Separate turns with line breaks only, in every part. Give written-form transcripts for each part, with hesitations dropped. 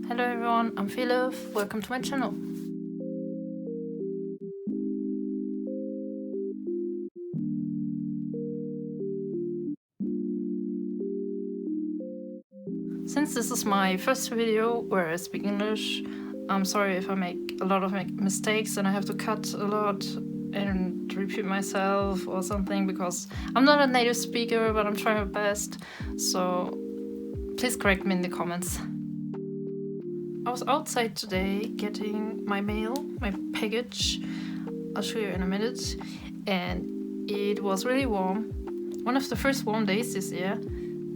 Hello everyone, I'm Fehliv, welcome to my channel. Since this is my first video where I speak English, I'm sorry if I make a lot of mistakes and I have to cut a lot and repeat myself or something because I'm not a native speaker, but I'm trying my best, so please correct me in the comments. I was outside today getting my mail, my package, I'll show you in a minute, and it was really warm. One of the first warm days this year.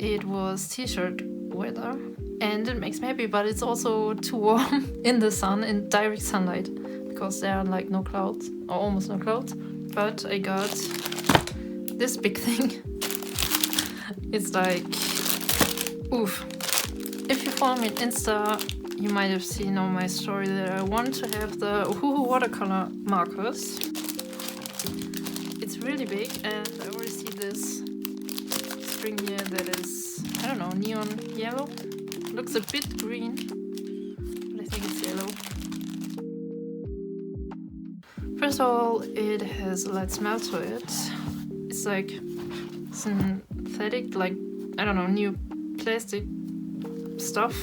It was t-shirt weather and it makes me happy, but it's also too warm in the sun, in direct sunlight, because there are like no clouds, or almost no clouds. But I got this big thing. It's like, oof. If you follow me on Insta, you might have seen on my story that I want to have the Ohuhu watercolor markers. It's really big and I already see this string here that is, I don't know, neon yellow. Looks a bit green, but I think it's yellow. First of all, it has a light smell to it. It's like synthetic, like, I don't know, new plastic stuff.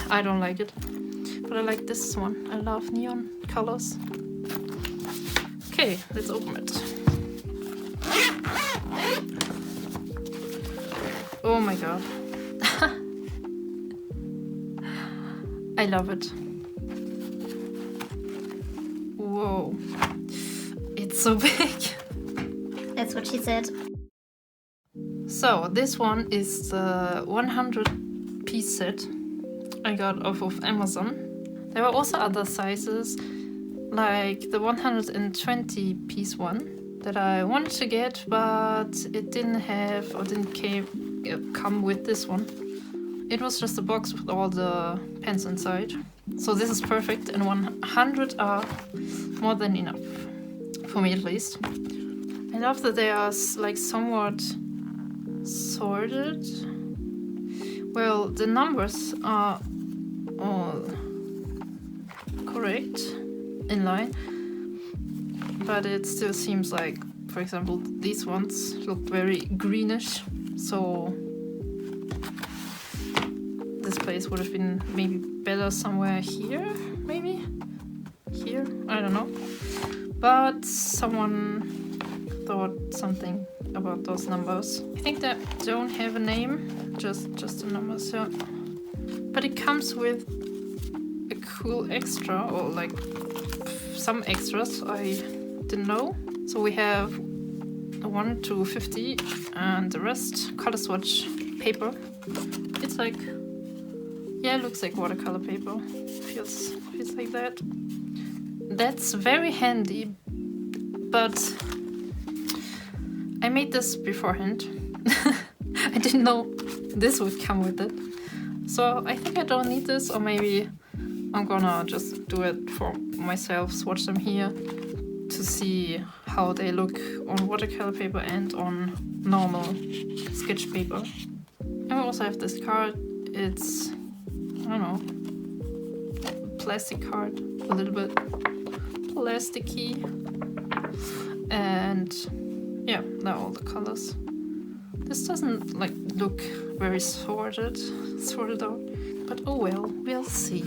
I don't like it, but I like this one. I love neon colors. Okay, let's open it. Oh my god. I love it. Whoa. It's so big.
That's what she said.
So this one is the 100-piece set I got off of Amazon. There were also other sizes, like the 120-piece one that I wanted to get, but it didn't have or didn't come with this one. It was just a box with all the pens inside. So this is perfect, and 100 are more than enough, for me at least. I love that they are like somewhat sorted. Well, the numbers are all correct, in line, but it still seems like, for example, these ones look very greenish, so this place would have been maybe better somewhere here, maybe? Here? I don't know. But someone thought something about those numbers. I think they don't have a name, just the numbers, yeah. But it comes with a cool extra, or like some extras I didn't know. So we have 1 to 50 and the rest color swatch paper. It's like, yeah, it looks like watercolor paper. Feels like that. That's very handy, but I made this beforehand. I didn't know this would come with it. So I think I don't need this, or maybe I'm gonna just do it for myself, swatch them here to see how they look on watercolor paper and on normal sketch paper. And we also have this card. It's, I don't know, plastic card, a little bit plasticky. And yeah, there are all the colors. This doesn't like look very sorted out, but oh well, we'll see.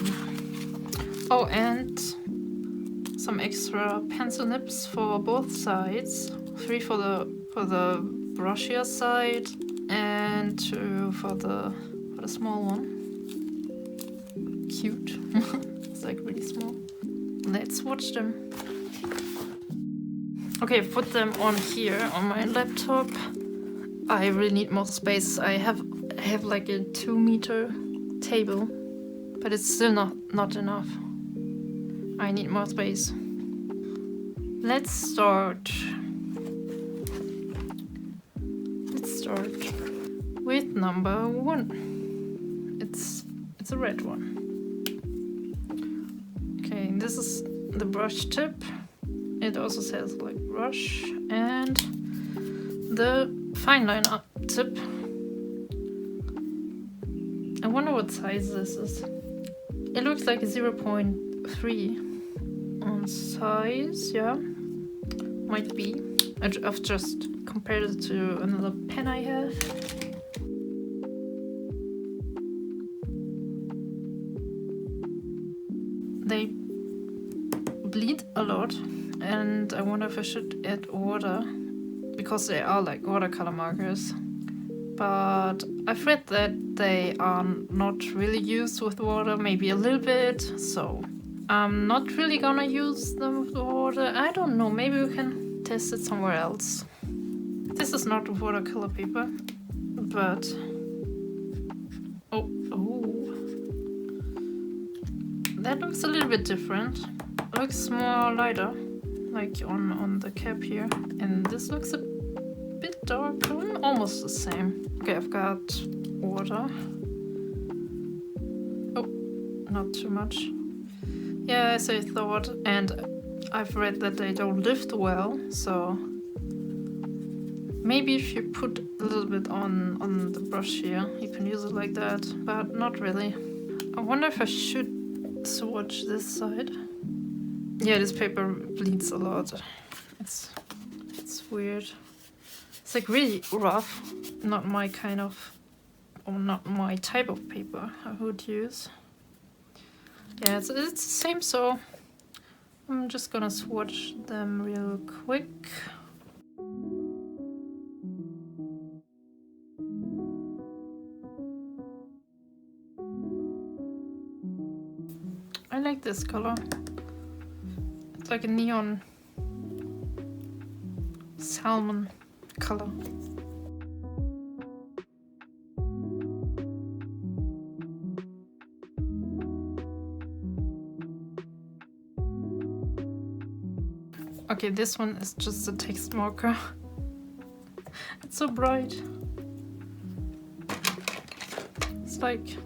Oh, and some extra pencil nibs for both sides. 3 for the brushier side and 2 for the small one. Cute. It's like really small. Let's watch them. Okay, put them on here on my laptop. I really need more space. I have like a 2-meter table, but it's still not enough. I need more space. Let's start with number 1. It's a red one. Okay, this is the brush tip. It also says like brush, and the fine liner tip. I wonder what size this is. It looks like 0.3 on size, yeah. Might be. I've just compared it to another pen I have. They bleed a lot, and I wonder if I should add water, because they are like watercolor markers. But I've read that they are not really used with water, maybe a little bit, so I'm not really gonna use them with water. I don't know, maybe we can test it somewhere else. This is not watercolor paper, but oh, that looks a little bit different. It looks more lighter, like on the cap here, and this looks a bit darker, almost the same. Okay, I've got water. Oh, not too much. Yeah, as I thought, and I've read that they don't lift well, so maybe if you put a little bit on the brush here, you can use it like that, but not really. I wonder if I should swatch this side. Yeah, this paper bleeds a lot. It's weird. It's like really rough. Not my kind of, or not my type of paper I would use. Yeah, it's the same, so I'm just gonna swatch them real quick. I like this color. It's like a neon salmon color. Okay, this one is just a text marker. It's so bright. It's like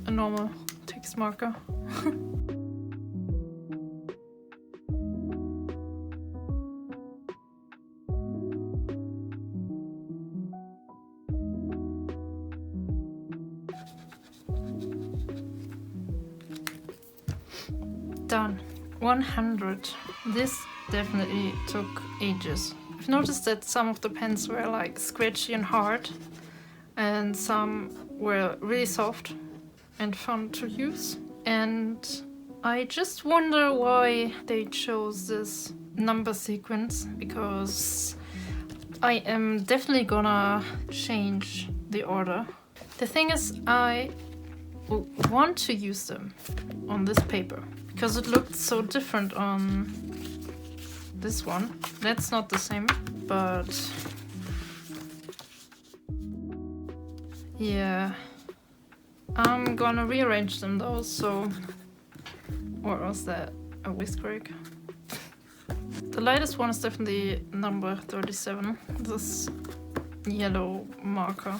a normal text marker. Done. 100. This definitely took ages. I've noticed that some of the pens were like scratchy and hard, and some were really soft and fun to use. And I just wonder why they chose this number sequence, because I am definitely gonna change the order. The thing is, I want to use them on this paper because it looked so different on this one. That's not the same, but yeah, I'm gonna rearrange them though, so, or was that a whisk-rag? The lightest one is definitely number 37, this yellow marker.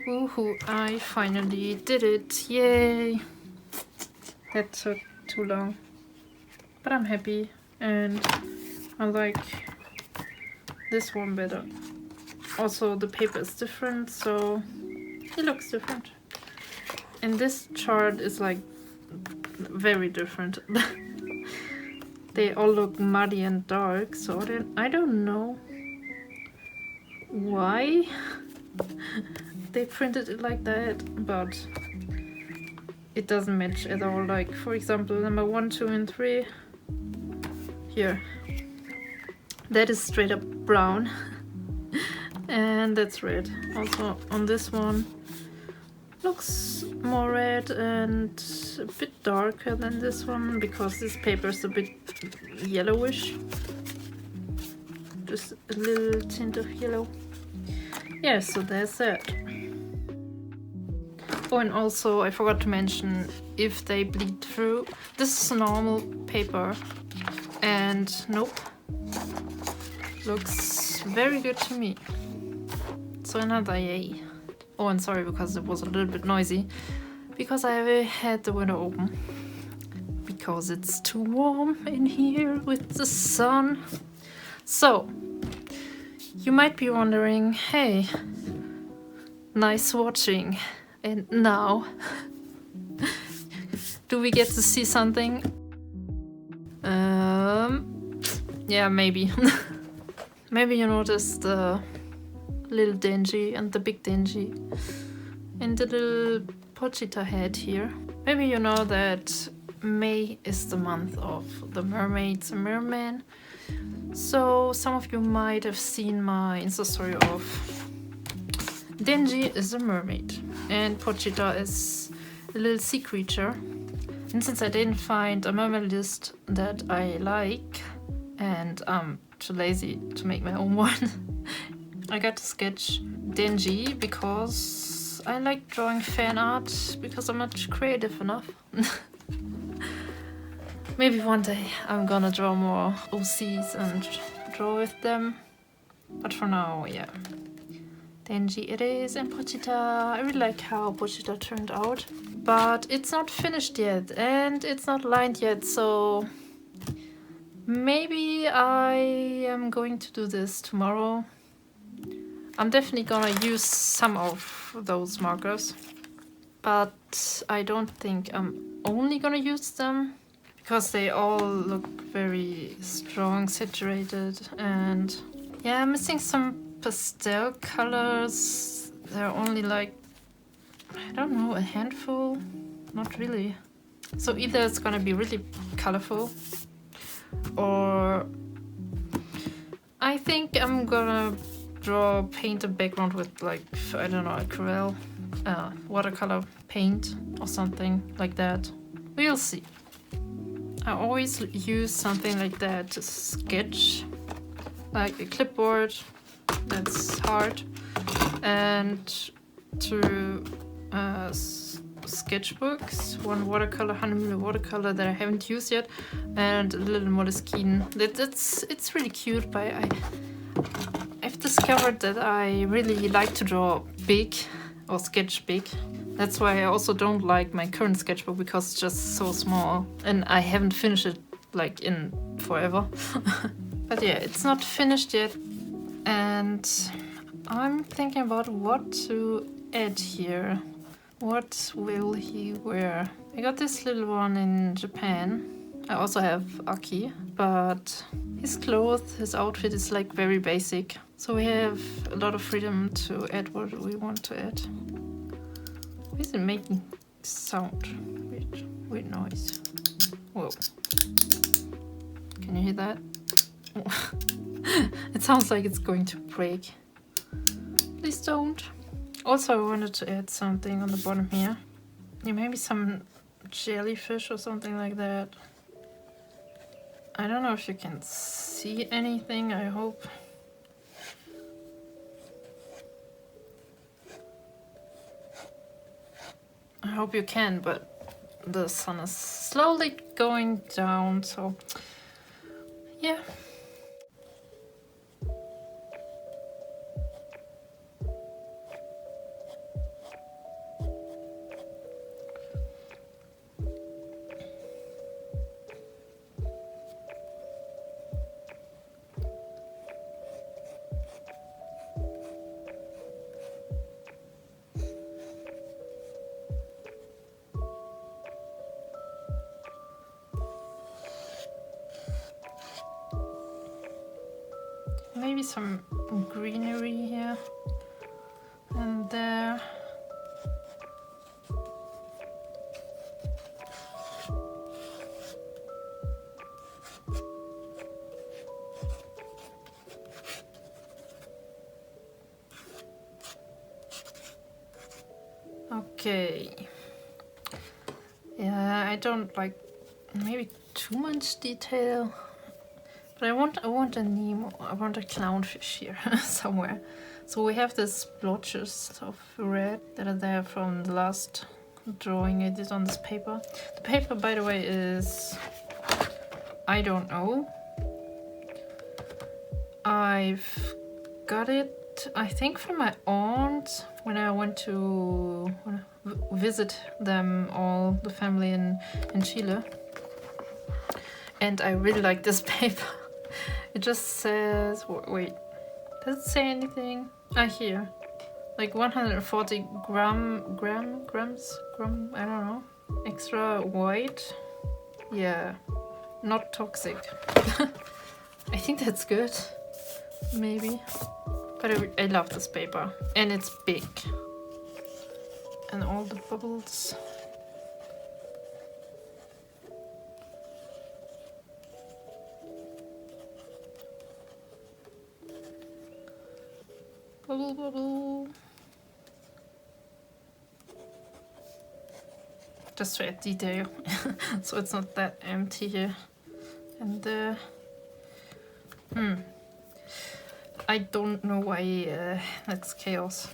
Woohoo, I finally did it, yay! That took too long, but I'm happy, and I like this one better. Also, the paper is different, so it looks different. And this chart is like very different. They all look muddy and dark, so I don't know why they printed it like that, but it doesn't match at all. Like, for example, number 1, 2, and 3 here, that is straight up brown and that's red. Also on this one looks more red and a bit darker than this one, because this paper is a bit yellowish, just a little tint of yellow. Yeah, so that's that. Oh, and also I forgot to mention, if they bleed through, this is a normal paper, and nope, Looks very good to me. So another yay. Oh, and sorry because it was a little bit noisy. Because I had the window open. Because it's too warm in here with the sun. So, you might be wondering, hey, nice watching. And now, do we get to see something? Yeah, maybe. Maybe you noticed the little Denji and the big Denji and the little Pochita head here. Maybe you know that May is the month of the mermaids and mermen. So some of you might have seen my Insta story of Denji is a mermaid and Pochita is a little sea creature. And since I didn't find a mermaid list that I like and I'm too lazy to make my own one, I got to sketch Denji because I like drawing fan art because I'm not creative enough. Maybe one day I'm gonna draw more OCs and draw with them. But for now, yeah. Denji it is, and Pochita. I really like how Pochita turned out. But it's not finished yet, and it's not lined yet, so maybe I am going to do this tomorrow. I'm definitely gonna use some of those markers, but I don't think I'm only gonna use them because they all look very strong, saturated, and yeah, I'm missing some pastel colors. They're only like, I don't know, a handful? Not really. So either it's gonna be really colorful or I think I'm gonna paint a background with like, I don't know, acrylic, watercolor paint or something like that. We'll see. I always use something like that to sketch, like a clipboard that's hard, and two sketchbooks, one watercolor, 100mm watercolor that I haven't used yet, and a little Moleskine. It's really cute, but I've discovered that I really like to draw big or sketch big. That's why I also don't like my current sketchbook because it's just so small and I haven't finished it like in forever. But yeah, it's not finished yet and I'm thinking about what to add here. What will he wear? I got this little one in Japan. I also have Aki, but his clothes, his outfit is like very basic. So we have a lot of freedom to add what we want to add. Why is it making sound? Weird noise. Whoa. Can you hear that? It sounds like it's going to break. Please don't. Also, I wanted to add something on the bottom here. Yeah, maybe some jellyfish or something like that. I don't know if you can see anything, I hope. I hope you can, but the sun is slowly going down, so yeah. Maybe some greenery here and there. Okay. Yeah, I don't like maybe too much detail. But I want a Nemo, I want a clownfish here somewhere. So we have these splotches of red that are there from the last drawing I did on this paper. The paper, by the way, is, I don't know. I've got it, I think, from my aunt when I went to visit them all, the family in Chile. And I really like this paper. It just says, wait, does it say anything? Here, like 140 grams, I don't know, extra white. Yeah, not toxic. I think that's good, maybe. But I love this paper, and it's big. And all the bubbles. Bubble, bubble. Just to add detail, so it's not that empty here. And I don't know why that's chaos.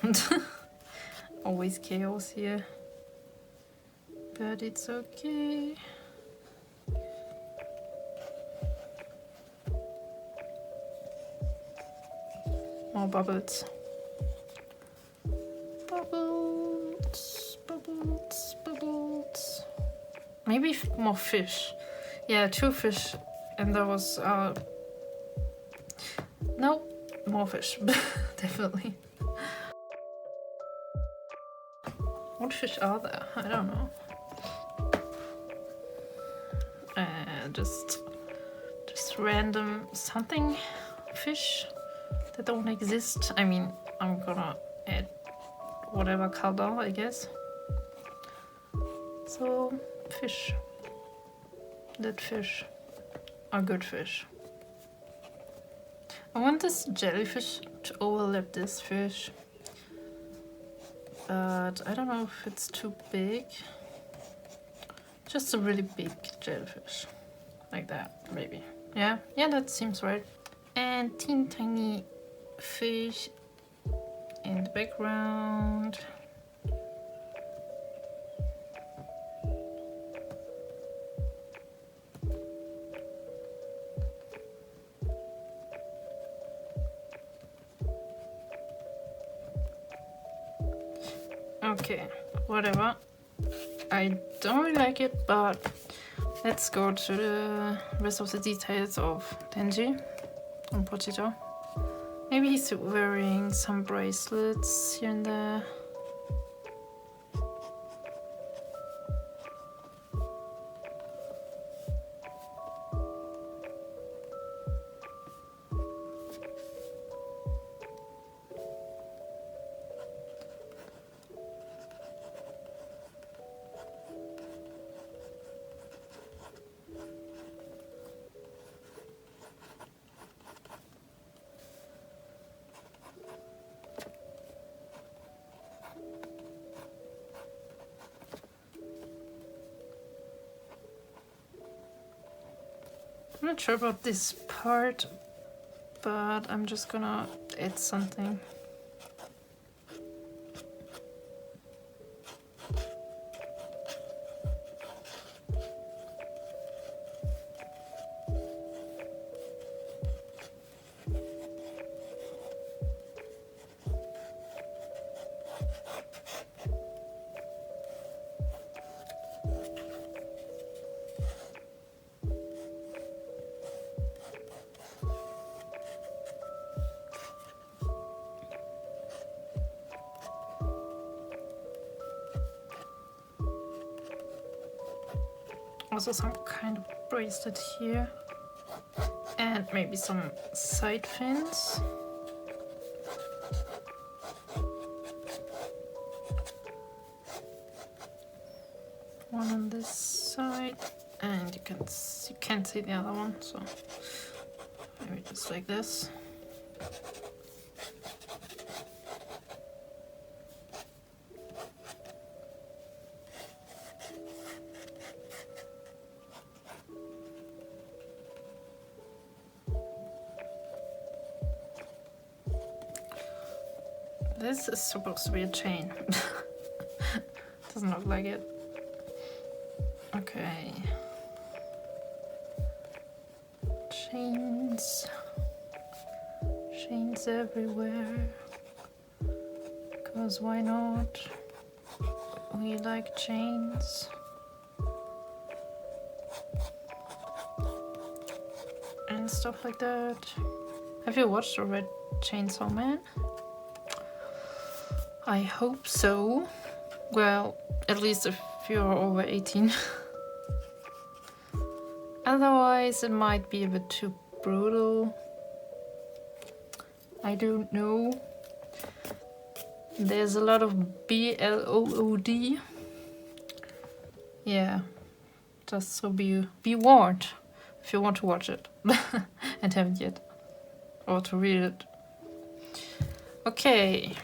Always chaos here. But it's okay. More bubbles. Bubbles, bubbles, bubbles. Maybe more fish. Yeah, 2 fish. And there was, no, more fish. Definitely. What fish are there? I don't know. Just random something fish that don't exist. I mean, I'm gonna add whatever color, I guess. So, fish. That fish are good fish. I want this jellyfish to overlap this fish. But I don't know if it's too big. Just a really big jellyfish. Like that, maybe. Yeah, that seems right. And teeny tiny fish in the background. Okay, whatever. I don't really like it, but let's go to the rest of the details of Denji and Pochito. Maybe he's wearing some bracelets here and there. I'm not sure about this part, but I'm just gonna add something. Also some kind of bracelet here. And maybe some side fins. One on this side, and you can't see the other one, so maybe just like this. This is supposed to be a chain. Doesn't look like it. Okay. Chains. Chains everywhere. Because why not? We like chains. And stuff like that. Have you watched The Red Chainsaw Man? I hope so. Well, at least if you're over 18. Otherwise, it might be a bit too brutal. I don't know. There's a lot of B-L-O-O-D. Yeah, just so be warned if you want to watch it and haven't yet, or to read it. Okay.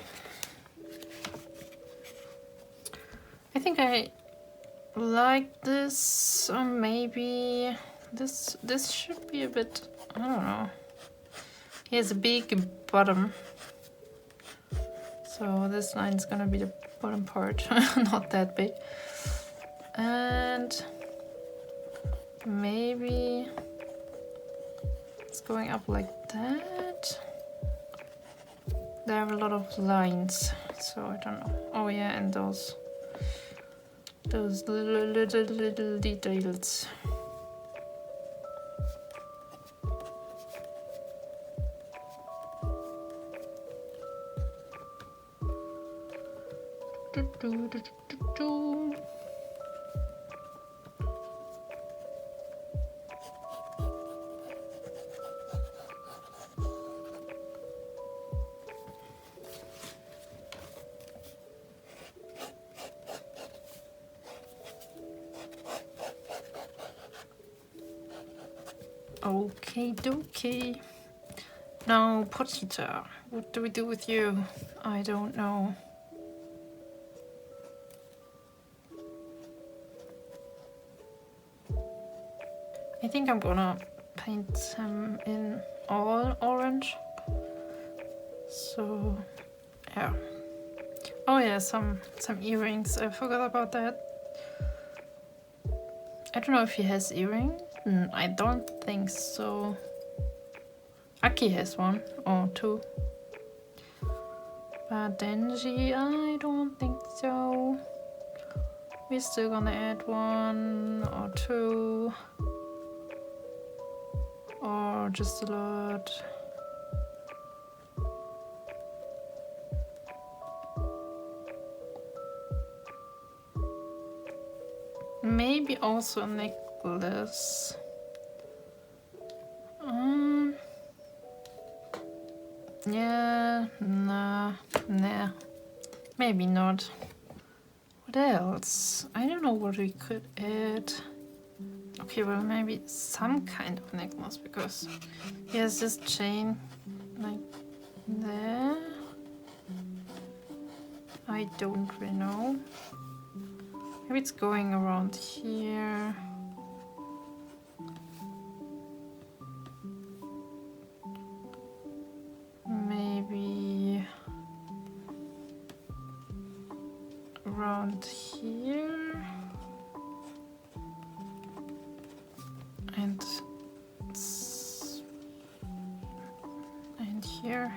I think I like this, or maybe this should be a bit, I don't know. Here's a big bottom. So this line is gonna be the bottom part, not that big. And maybe it's going up like that. There are a lot of lines, so I don't know. Oh yeah, and those little details. Okay, dokie. Now, Pochita, what do we do with you? I don't know. I think I'm gonna paint him in all orange. So, yeah. Oh yeah, some earrings. I forgot about that. I don't know if he has earrings. I don't think so. Aki has one or two. But Denji, I don't think so. We're still gonna add one or two. Or just a lot. Maybe also a necklace. Yeah, nah, maybe not. What else? I don't know what we could add. Okay, well, maybe some kind of necklace, because he has this chain like there. I don't really know. Maybe it's going around here. Maybe around here. And here.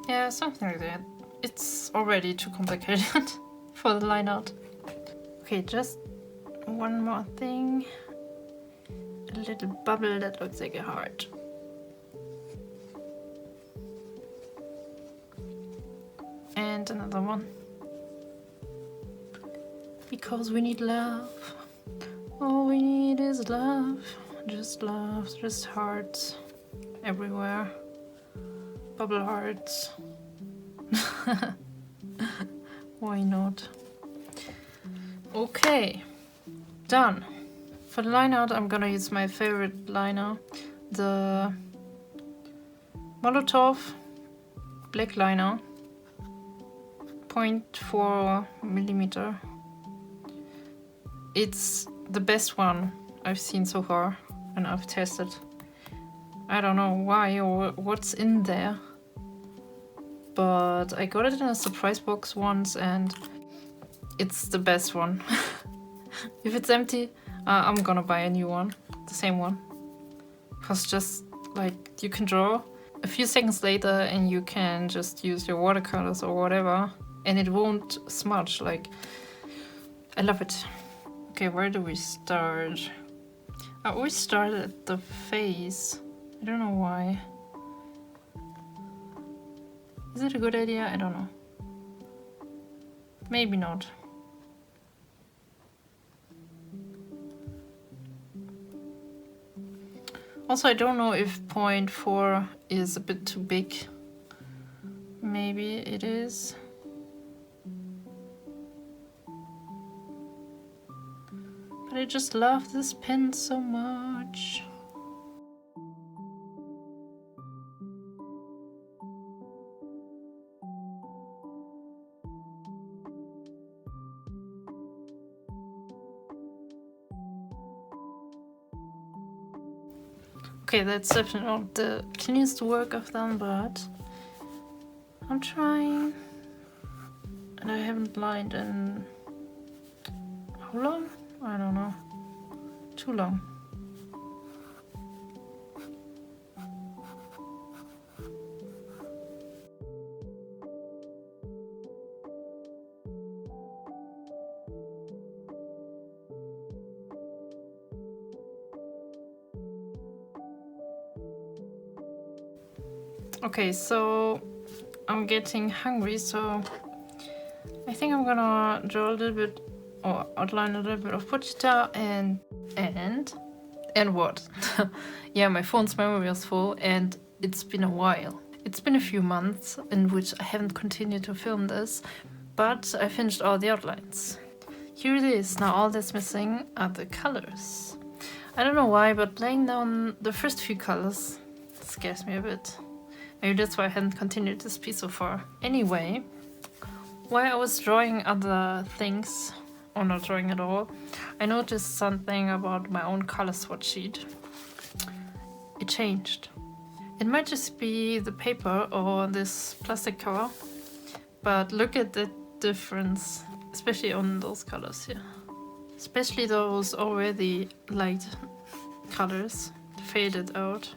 Yeah, something like that. It's already too complicated for the line art. Okay, just one more thing. A little bubble that looks like a heart. And another one. Because we need love. All we need is love. Love, just hearts everywhere. Bubble hearts. Why not? Okay, done. For the line art, I'm gonna use my favorite liner, the Molotov black liner, 0.4 millimeter. It's the best one I've seen so far and I've tested. I don't know why or what's in there, but I got it in a surprise box once and it's the best one. If it's empty, I'm gonna buy a new one, the same one. Because just like you can draw a few seconds later and you can just use your watercolors or whatever and it won't smudge. Like, I love it. Okay, where do we start? I always start at the face. I don't know why. Is it a good idea? I don't know. Maybe not. Also, I don't know if 0.4 is a bit too big. Maybe it is. But I just love this pen so much. Okay, that's definitely not the cleanest work I've done, but I'm trying. And I haven't lined in how long? I don't know. Too long. Okay, so I'm getting hungry, so I think I'm gonna draw a little bit or outline a little bit of Pochita and what? Yeah, my phone's memory was full and it's been a while. It's been a few months in which I haven't continued to film this, but I finished all the outlines. Here it is. Now all that's missing are the colors. I don't know why, but laying down the first few colors scares me a bit. Maybe that's why I hadn't continued this piece so far. Anyway, while I was drawing other things, or not drawing at all, I noticed something about my own color swatch sheet. It changed. It might just be the paper or this plastic cover, but look at the difference, especially on those colors here. Especially those already light colors faded out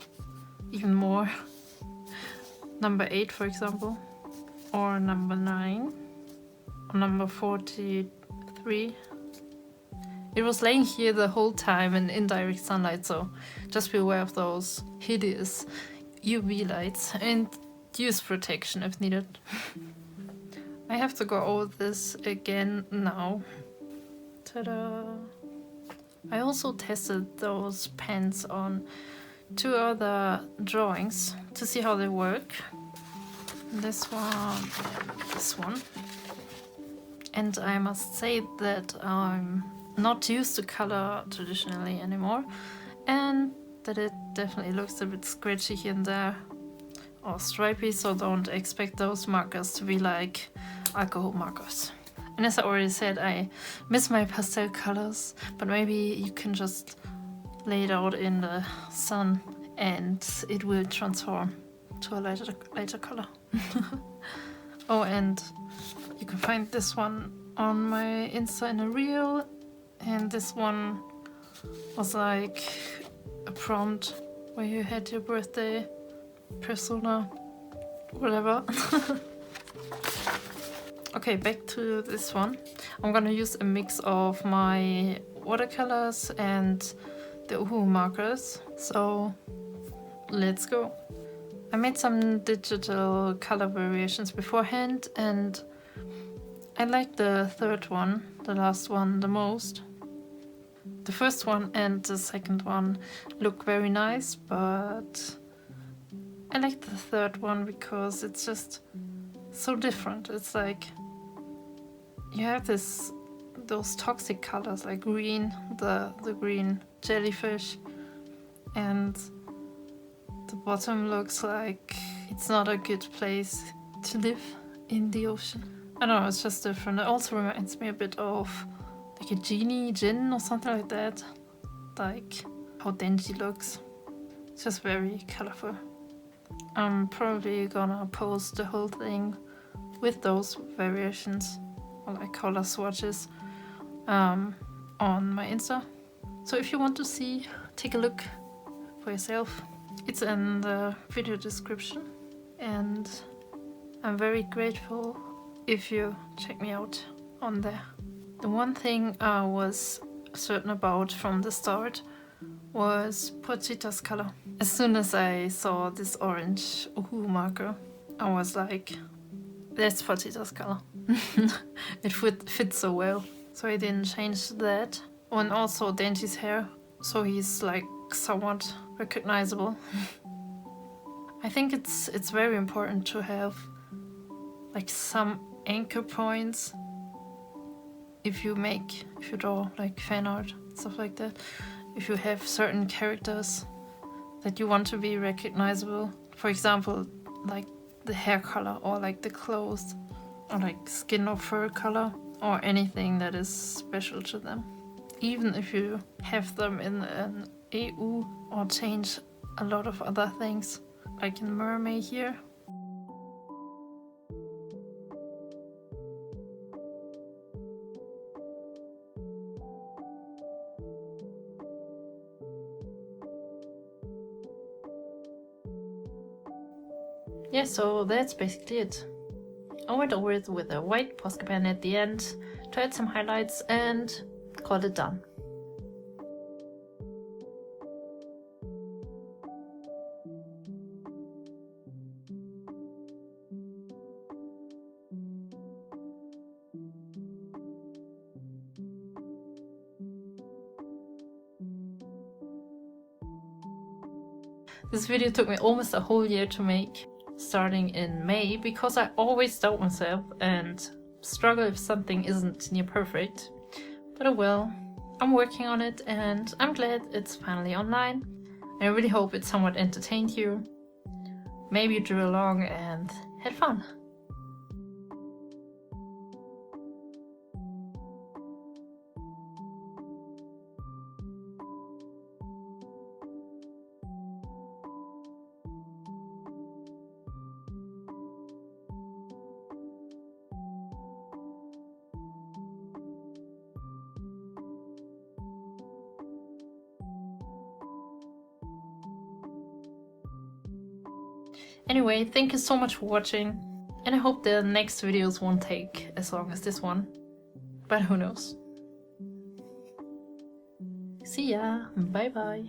even more. Number 8, for example, or number 9, or number 43. It was laying here the whole time in indirect sunlight, so just be aware of those hideous UV lights and use protection if needed. I have to go over this again now. Ta-da! I also tested those pens on 2 other drawings to see how they work. This one and this one. And I must say that I'm not used to color traditionally anymore, and that it definitely looks a bit scratchy here and there or stripy, so don't expect those markers to be like Ohuhu Markers. And as I already said, I miss my pastel colors, but maybe you can just lay it out in the sun and it will transform to a lighter color. Oh, and you can find this one on my Insta in a reel, and this one was like a prompt where you had your birthday persona, whatever. Okay, back to this one. I'm gonna use a mix of my watercolors and the Ohuhu Markers, so let's go. I made some digital color variations beforehand, and I like the third one, the last one, the most. The first one and the second one look very nice, but I like the third one because it's just so different. It's like you have those toxic colors like green, the green jellyfish, and the bottom looks like it's not a good place to live in the ocean. I don't know, it's just different. It also reminds me a bit of like a gin or something like that. Like how Denji looks. It's just very colorful. I'm probably gonna post the whole thing with those variations, or like color swatches, on on my Insta. So if you want to see, take a look for yourself. It's in the video description, and I'm very grateful if you check me out on there. The one thing I was certain about from the start was Pochita's color. As soon as I saw this orange Ohuhu marker, I was like, that's Pochita's color. It fits so well. So I didn't change that. And also Denji's hair, so he's like somewhat recognizable. I think it's very important to have like some anchor points if you draw like fan art, stuff like that. If you have certain characters that you want to be recognizable, for example, like the hair color or like the clothes or like skin or fur color or anything that is special to them. Even if you have them in an EU or change a lot of other things, like in Mermaid here. Yeah, so that's basically it. I went over it with a white Posca pen at the end to add some highlights and called it done. This video took me almost a whole year to make, starting in May, because I always doubt myself and struggle if something isn't near perfect. But oh well, I'm working on it and I'm glad it's finally online. I really hope it somewhat entertained you. Maybe you drew along and had fun. Anyway, thank you so much for watching, and I hope the next videos won't take as long as this one, but who knows. See ya, bye bye.